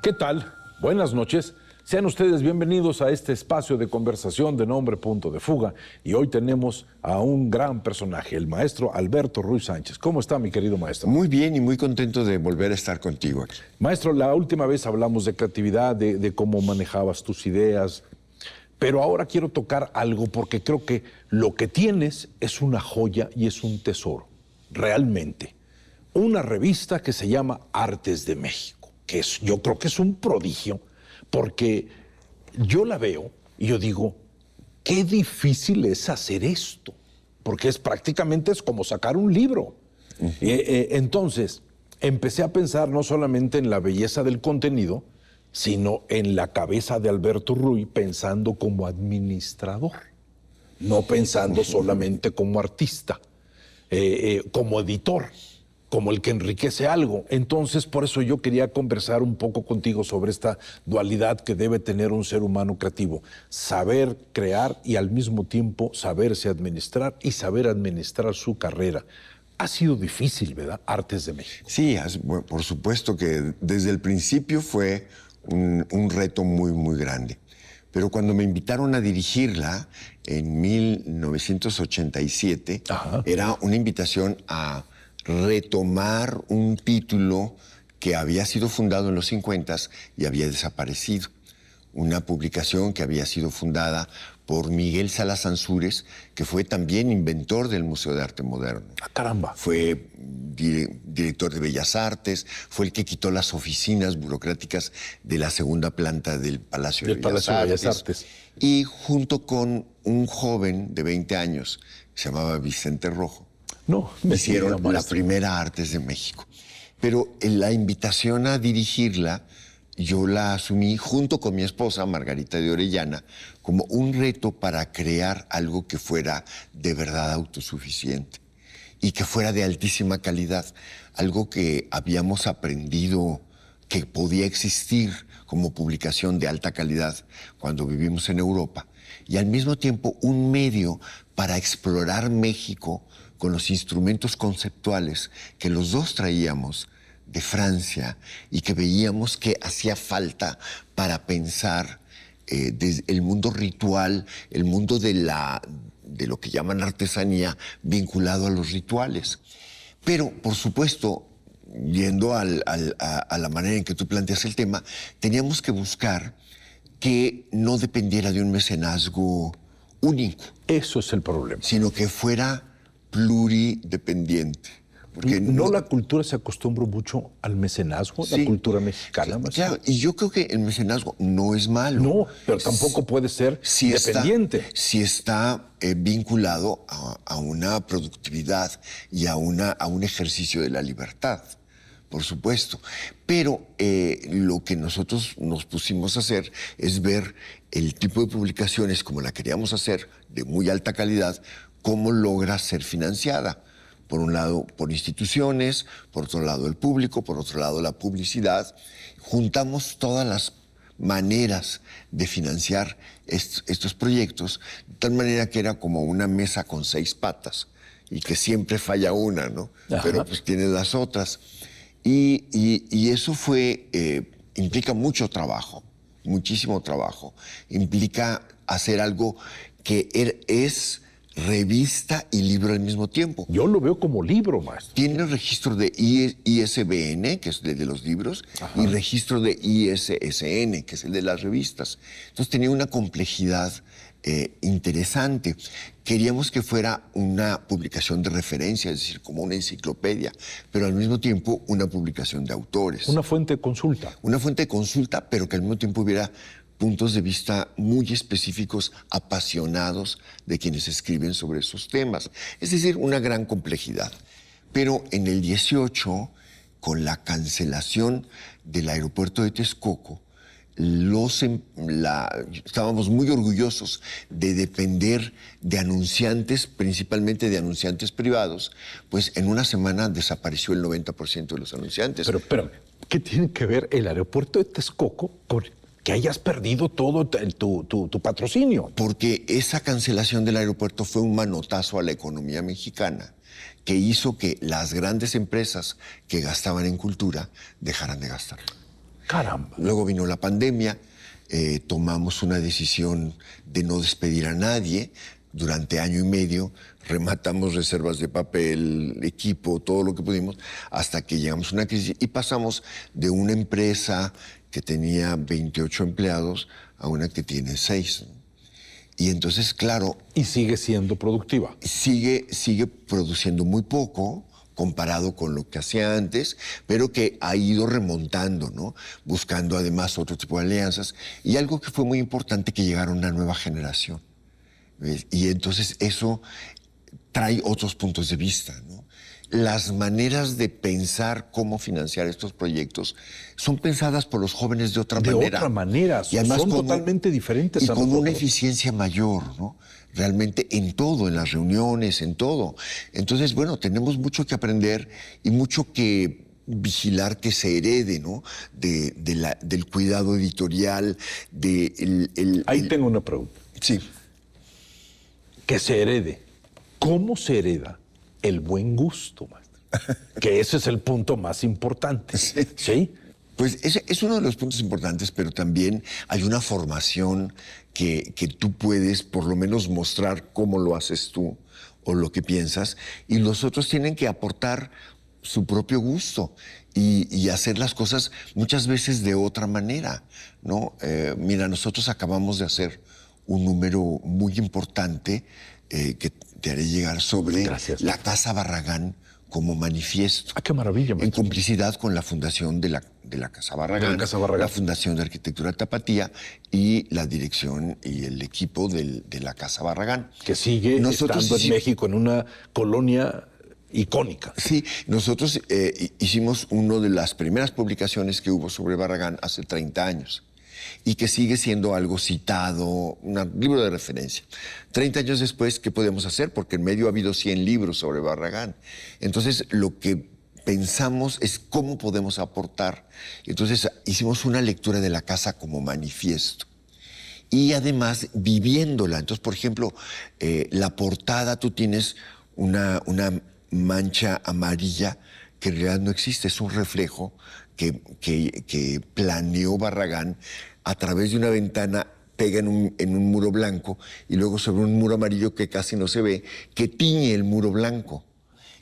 ¿Qué tal? Buenas noches. Sean ustedes bienvenidos a este espacio de conversación de nombre Punto de Fuga. Y hoy tenemos a un gran personaje, el maestro Alberto Ruiz Sánchez. ¿Cómo está, mi querido maestro? Muy bien y muy contento de volver a estar contigo aquí. Maestro, la última vez hablamos de creatividad, de cómo manejabas tus ideas. Pero ahora quiero tocar algo porque creo que lo que tienes es una joya y es un tesoro, realmente. Una revista que se llama Artes de México, que yo creo que es un prodigio, porque yo la veo y yo digo, qué difícil es hacer esto, porque prácticamente es como sacar un libro. Entonces, empecé a pensar no solamente en la belleza del contenido, sino en la cabeza de Alberto Ruiz pensando como administrador, no pensando solamente como artista, como editor, como el que enriquece algo. Entonces, por eso yo quería conversar un poco contigo sobre esta dualidad que debe tener un ser humano creativo. Saber crear y al mismo tiempo saberse administrar y saber administrar su carrera. Ha sido difícil, ¿verdad? Artes de México. Sí, por supuesto que desde el principio fue un reto muy, muy grande. Pero cuando me invitaron a dirigirla en 1987, era una invitación a retomar un título que había sido fundado en los 50s y había desaparecido. Una publicación que había sido fundada por Miguel Salas Ansúrez, que fue también inventor del Museo de Arte Moderno. ¡Ah, caramba! Fue director de Bellas Artes, fue el que quitó las oficinas burocráticas de la segunda planta del Palacio de Bellas Artes. Y junto con un joven de 20 años, que se llamaba Vicente Rojo, hicieron la primera Artes de México. Pero en la invitación a dirigirla, yo la asumí junto con mi esposa, Margarita de Orellana, como un reto para crear algo que fuera de verdad autosuficiente y que fuera de altísima calidad. Algo que habíamos aprendido que podía existir como publicación de alta calidad cuando vivimos en Europa, y al mismo tiempo un medio para explorar México con los instrumentos conceptuales que los dos traíamos de Francia y que veíamos que hacía falta para pensar desde el mundo ritual, el mundo de lo que llaman artesanía vinculado a los rituales. Pero, por supuesto, yendo a la manera en que tú planteas el tema, teníamos que buscar que no dependiera de un mecenazgo único. Eso es el problema. Sino que fuera pluridependiente. Porque la cultura se acostumbra mucho al mecenazgo, sí, la cultura mexicana. Claro, y yo creo que el mecenazgo no es malo. No, pero tampoco puede ser dependiente. Si está vinculado a una productividad y a un ejercicio de la libertad, por supuesto. Pero lo que nosotros nos pusimos a hacer es ver el tipo de publicaciones como la queríamos hacer, de muy alta calidad, cómo logra ser financiada. Por un lado, por instituciones, por otro lado, el público, por otro lado, la publicidad. Juntamos todas las maneras de financiar estos proyectos, de tal manera que era como una mesa con 6 patas y que siempre falla una, ¿no? Ajá. Pero pues tiene las otras. Y eso implica mucho trabajo, muchísimo trabajo. Implica hacer algo que es revista y libro al mismo tiempo. Yo lo veo como libro, maestro. Tiene registro de ISBN, que es el de los libros, y registro de ISSN, que es el de las revistas. Entonces tenía una complejidad interesante. Queríamos que fuera una publicación de referencia, es decir, como una enciclopedia, pero al mismo tiempo una publicación de autores. Una fuente de consulta. Una fuente de consulta, pero que al mismo tiempo hubiera puntos de vista muy específicos, apasionados de quienes escriben sobre esos temas. Es decir, una gran complejidad. Pero en el 18, con la cancelación del aeropuerto de Texcoco, estábamos muy orgullosos de depender de anunciantes, principalmente de anunciantes privados, pues en una semana desapareció el 90% de los anunciantes. Pero espérame, ¿qué tiene que ver el aeropuerto de Texcoco con que hayas perdido todo tu patrocinio? Porque esa cancelación del aeropuerto fue un manotazo a la economía mexicana que hizo que las grandes empresas que gastaban en cultura dejaran de gastar. Caramba. Luego vino la pandemia, tomamos una decisión de no despedir a nadie. Durante año y medio rematamos reservas de papel, equipo, todo lo que pudimos, hasta que llegamos a una crisis y pasamos de una empresa que tenía 28 empleados a una que tiene 6. Y entonces, claro... Y sigue siendo productiva. Sigue produciendo muy poco comparado con lo que hacía antes, pero que ha ido remontando, ¿no? Buscando además otro tipo de alianzas. Y algo que fue muy importante, que llegara una nueva generación. ¿Ves? Y entonces eso trae otros puntos de vista, ¿no? Las maneras de pensar cómo financiar estos proyectos son pensadas por los jóvenes de otra manera. De otra manera, y además son totalmente diferentes. Y con una eficiencia mayor, ¿no? Realmente en todo, en las reuniones, en todo. Entonces, bueno, tenemos mucho que aprender y mucho que vigilar que se herede, ¿no? Del cuidado editorial, Ahí tengo una pregunta. Sí. Que se herede. ¿Cómo se hereda el buen gusto, maestro? Que ese es el punto más importante. ¿Sí? Pues ese es uno de los puntos importantes, pero también hay una formación que tú puedes por lo menos mostrar cómo lo haces tú o lo que piensas, y los otros tienen que aportar su propio gusto y hacer las cosas muchas veces de otra manera, ¿no? Mira, nosotros acabamos de hacer un número muy importante que te haré llegar sobre la Casa Barragán como manifiesto. ¡Ah, qué maravilla! En complicidad con la fundación de la Casa Barragán, la Fundación de Arquitectura Tapatía y la dirección y el equipo de la Casa Barragán. Que sigue estando en México, en una colonia icónica. Sí, nosotros hicimos una de las primeras publicaciones que hubo sobre Barragán hace 30 años. Y que sigue siendo algo citado, un libro de referencia. 30 años después, ¿qué podemos hacer? Porque en medio ha habido 100 libros sobre Barragán. Entonces, lo que pensamos es cómo podemos aportar. Entonces, hicimos una lectura de la casa como manifiesto. Y además, viviéndola. Entonces, por ejemplo, la portada, tú tienes una mancha amarilla que en realidad no existe, es un reflejo que planeó Barragán a través de una ventana, pega en un muro blanco y luego sobre un muro amarillo que casi no se ve, que tiñe el muro blanco.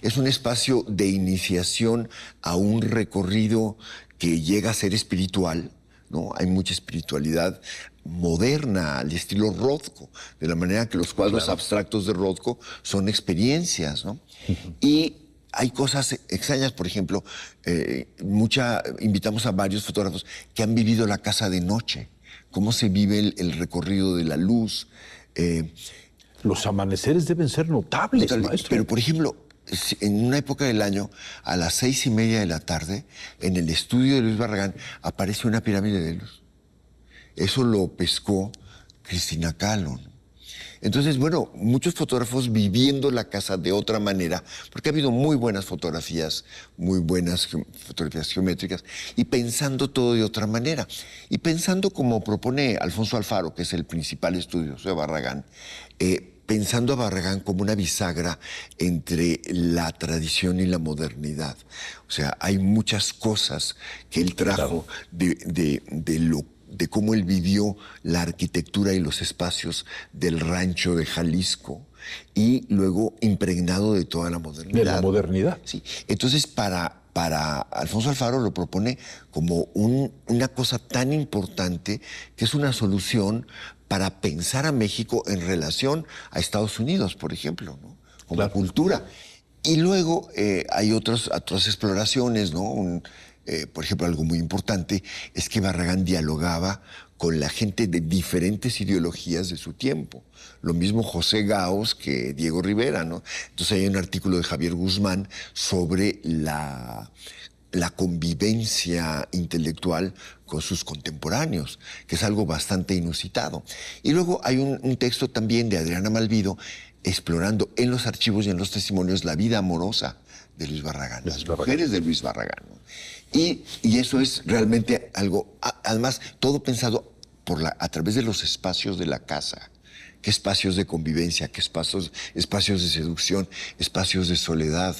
Es un espacio de iniciación a un recorrido que llega a ser espiritual, ¿no? Hay mucha espiritualidad moderna al estilo Rothko, de la manera que los cuadros abstractos de Rothko son experiencias, ¿no? Y hay cosas extrañas, por ejemplo, invitamos a varios fotógrafos que han vivido la casa de noche, cómo se vive el recorrido de la luz. Los amaneceres deben ser notables, maestro. Pero, por ejemplo, en una época del año, a las 6:30 de la tarde, en el estudio de Luis Barragán, aparece una pirámide de luz. Eso lo pescó Cristina Kahlo, ¿no? Entonces, bueno, muchos fotógrafos viviendo la casa de otra manera, porque ha habido muy buenas fotografías fotografías geométricas, y pensando todo de otra manera. Y pensando como propone Alfonso Alfaro, que es el principal estudioso de Barragán, pensando a Barragán como una bisagra entre la tradición y la modernidad. O sea, hay muchas cosas que él trajo de cómo él vivió la arquitectura y los espacios del rancho de Jalisco y luego impregnado de toda la modernidad. De la modernidad. Sí. Entonces, para Alfonso Alfaro lo propone como una cosa tan importante que es una solución para pensar a México en relación a Estados Unidos, por ejemplo, ¿no? Como cultura. Y luego hay otras exploraciones, ¿no? Por ejemplo, algo muy importante es que Barragán dialogaba con la gente de diferentes ideologías de su tiempo. Lo mismo José Gaos que Diego Rivera, ¿no? Entonces hay un artículo de Javier Guzmán sobre la convivencia intelectual con sus contemporáneos, que es algo bastante inusitado. Y luego hay un texto también de Adriana Malvido explorando en los archivos y en los testimonios la vida amorosa de Luis Barragán, las mujeres de Luis Barragán, ¿no? Y eso es realmente algo, además, todo pensado a través de los espacios de la casa. Qué espacios de convivencia, qué espacios de seducción, espacios de soledad.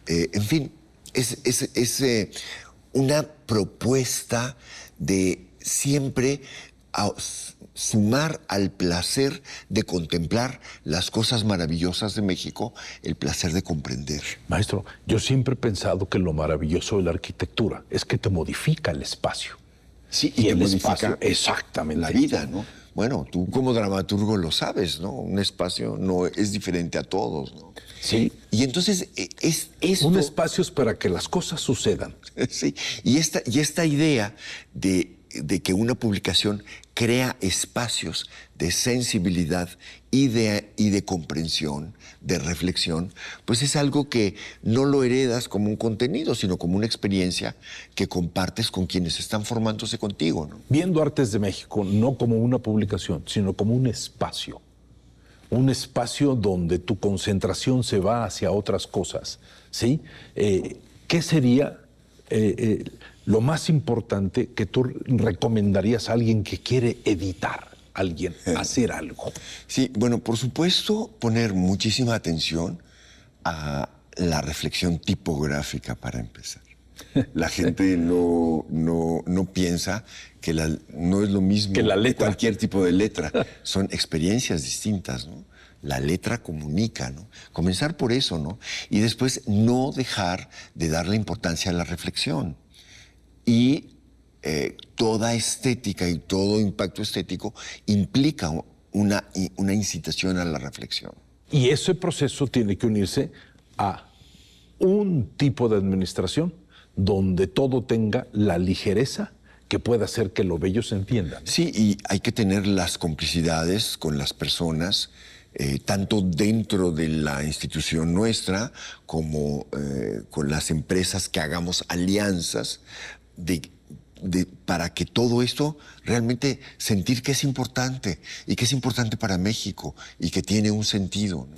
En fin, es una propuesta de siempre sumar al placer de contemplar las cosas maravillosas de México, el placer de comprender. Maestro, yo siempre he pensado que lo maravilloso de la arquitectura es que te modifica el espacio. Sí, y el espacio, exactamente, la vida, ¿no? Bueno, tú como dramaturgo lo sabes, ¿no? Un espacio no es diferente a todos, ¿no? Sí. Y entonces es esto... Un espacio es para que las cosas sucedan. Sí, y esta idea de que una publicación crea espacios de sensibilidad y de comprensión, de reflexión, pues es algo que no lo heredas como un contenido, sino como una experiencia que compartes con quienes están formándose contigo, ¿no? Viendo Artes de México no como una publicación, sino como un espacio donde tu concentración se va hacia otras cosas, ¿sí? ¿Qué sería lo más importante que tú recomendarías a alguien que quiere editar, hacer algo? Sí, bueno, por supuesto, poner muchísima atención a la reflexión tipográfica para empezar. La gente no piensa que no es lo mismo que la letra. Cualquier tipo de letra. Son experiencias distintas, ¿no? La letra comunica, ¿no? Comenzar por eso, ¿no? Y después no dejar de darle importancia a la reflexión. Y toda estética y todo impacto estético implica una incitación a la reflexión. Y ese proceso tiene que unirse a un tipo de administración donde todo tenga la ligereza que pueda hacer que lo bello se entienda, ¿no? Sí, y hay que tener las complicidades con las personas, tanto dentro de la institución nuestra como con las empresas que hagamos alianzas para que todo esto realmente sentir que es importante y que es importante para México y que tiene un sentido, ¿no?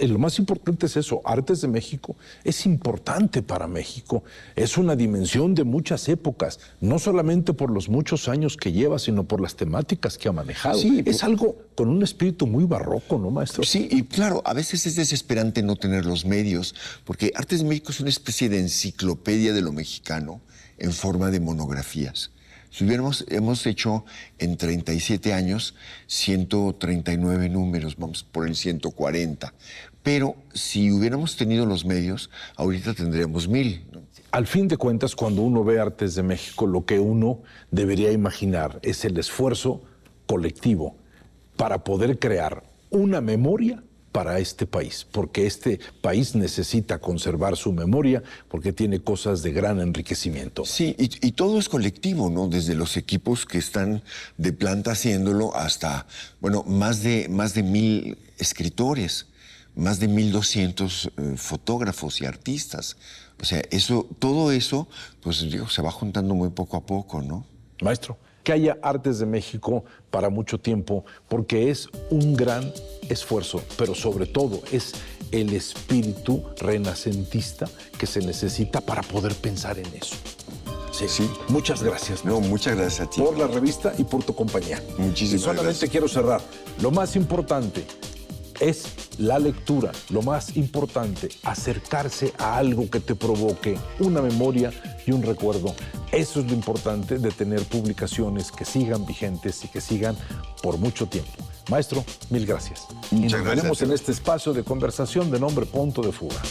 Lo más importante es eso. Artes de México es importante para México. Es una dimensión de muchas épocas, no solamente por los muchos años que lleva, sino por las temáticas que ha manejado. Sí, es algo con un espíritu muy barroco, ¿no, maestro? Sí, y claro, a veces es desesperante no tener los medios, porque Artes de México es una especie de enciclopedia de lo mexicano en forma de monografías. Si hemos hecho en 37 años 139 números, vamos por el 140. Pero si hubiéramos tenido los medios, ahorita tendríamos 1000, ¿no? Al fin de cuentas, cuando uno ve Artes de México, lo que uno debería imaginar es el esfuerzo colectivo para poder crear una memoria para este país, porque este país necesita conservar su memoria, porque tiene cosas de gran enriquecimiento. Sí, y todo es colectivo, ¿no? Desde los equipos que están de planta haciéndolo hasta, bueno, más de 1000 escritores, más de 1200 fotógrafos y artistas. O sea, todo eso, pues digo, se va juntando muy poco a poco, ¿no? Maestro, que haya Artes de México para mucho tiempo, porque es un gran esfuerzo, pero sobre todo es el espíritu renacentista que se necesita para poder pensar en eso. Sí. Muchas gracias. No, muchas gracias a ti. Por la revista y por tu compañía. Muchísimas solamente gracias. Quiero cerrar. Lo más importante es la lectura. Lo más importante, acercarse a algo que te provoque una memoria y un recuerdo. Eso es lo importante de tener publicaciones que sigan vigentes y que sigan por mucho tiempo. Maestro, mil gracias. Muchas y nos gracias. veremos en este espacio de conversación de nombre Punto de Fuga.